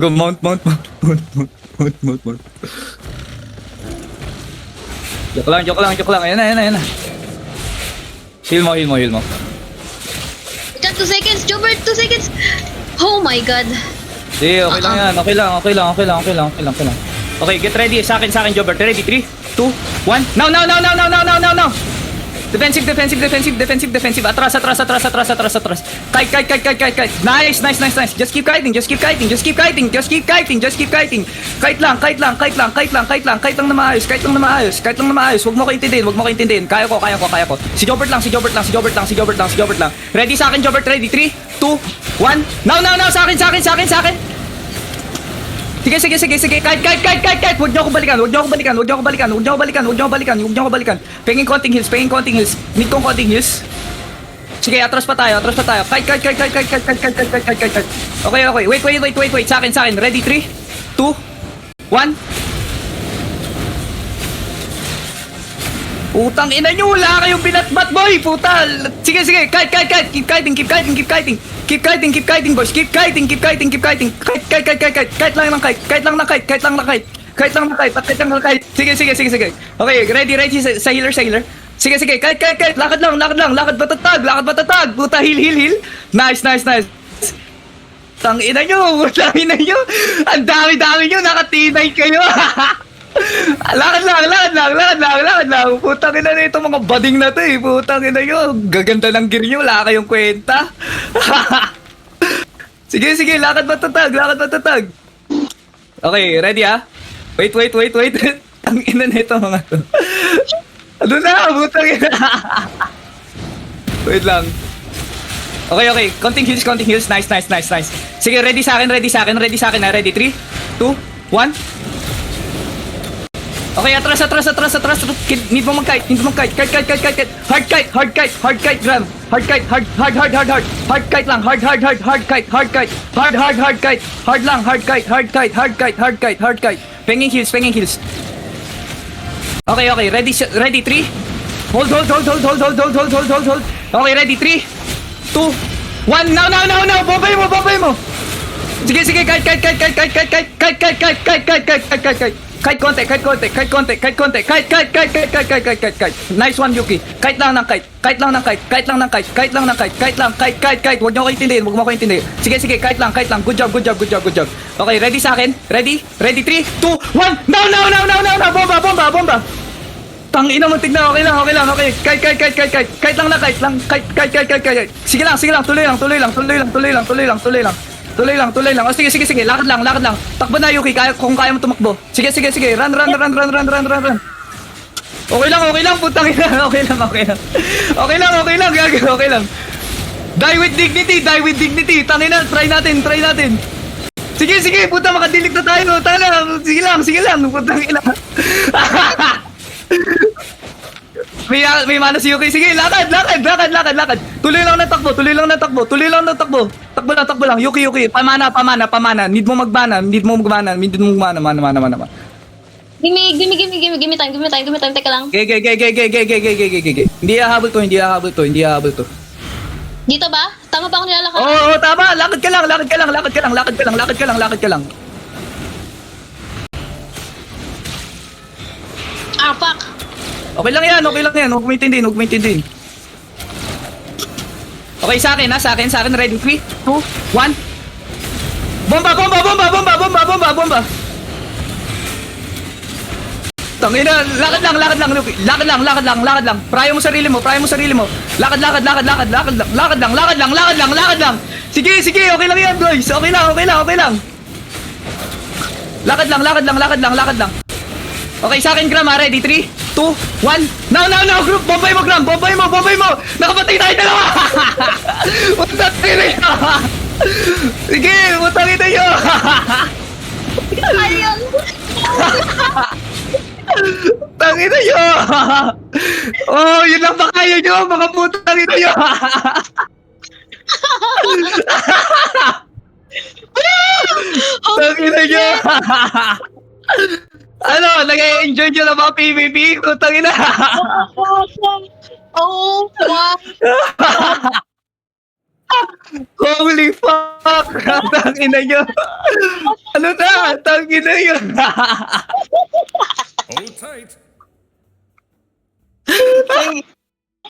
Go, mount. Joke lang. Ayan na. Heal mo. Just 2 seconds, Jobert, 2 seconds. Oh my god. Sige, okay lang yan. Okay lang. Okay, get ready. Sa akin, Jobert. Ready? 3, 2, 1. Now. Defensive. Atras. Kite. Nice. Just keep kiting. Kite lang na maayos. Huwag mo ko intindihin. Kaya ko. Si Jobert lang. Ready sa akin, Jobert. Ready? 3, 2, 1. Now. Sa akin. Sige. Kite. Huwag niyo ako balikan. Pengin konting heals. Need kong konting heals. Sige, atras pa tayo. Kite. Okay. Wait. Sa akin. Ready? 3, 2, 1. Putang ina nyo, wala kayong binatbat, boy! Puta! Sige, kite! Keep kiting, boys! Keep kiting! Kite lang ng kite! Sige! Okay, ready sa healer! Sige, kite! Lakad lang! Lakad batatag! Puta, heal! Nice! Tang ina nyo! Ang dami nyo! Nakatinay kayo! Lakad lang. Putang ina na itong mga bading na to eh. Putang ina nyo. Gaganda ng gear nyo. Wala kayong kwenta. Sige. Lakad matatag. Okay, ready ah? Wait. Ang ina na ito mga to. Ano na? Putang ina. Wait lang. Okay. Counting heals. Nice. Sige, ready sa akin. Ready? 3, 2, 1. Okay, atras. Need mo mag-kite. Kite. Hard kite, Gram. Hard kite lang. Hard kite. Penging heals. Okay. Ready? 3. Hold. Okay, ready? 3, 2, 1. Now. Bombay mo. Sige. Kite. Kite konti. Nice one, Yuki. Kite lang ng kite. Huwag mo ko intindihin. Sige, kite lang. Good job. Okay, ready sa akin? Ready? 3, 2, 1. No. Bomba. Tangina mo, tignan. Okay lang. Kite lang. Sige lang. Tuloy lang. Oh, sige. Lakad lang. Takbo na, Yuki. Kung kaya mo tumakbo. Sige. Run. Okay lang. Putang ina. Okay lang. Okay lang. Die with dignity. Tangina, try natin. Sige. Puta, makadilig na tayo. Tangina. Sige lang. Putang ina. May mana si Yuki. Sige, lakad. Tuloy lang ng takbo. Takbo lang. Yuki. Pamana. Need mo magbana. Mana. Give me time. Teka lang. Okay. Hindi hahabol to. Dito ba? Tama ba ako nilalakad? Oo, tama. Lakad ka lang. Ah, fuck. Okay lang yan. Huwag mo intindihin. Okay, sa akin. Ready? 3, 2, 1. Bomba. Tangina, lakad lang. Prayo mo sarili mo. Lakad lang. Sige, okay lang yan, boys. Okay lang. Lakad lang. Okay, sa akin, Gram, ready? 3, 2, 1. Now, group. Bombay mo, Gram. Nakapatay tayo dalawa. Putang ina nyo. Sige, putang ina nyo. Ayun. Tangina nyo. Oh, yun lang ba kaya nyo, mga putang ina nyo. Tangina nyo. Ano, nag-enjoy nyo na mga PvP? Putang ina. Oh, wow. Holy fuck! Tang ina nyo! Ano na? Tang ina nyo! Hold tight. Ay,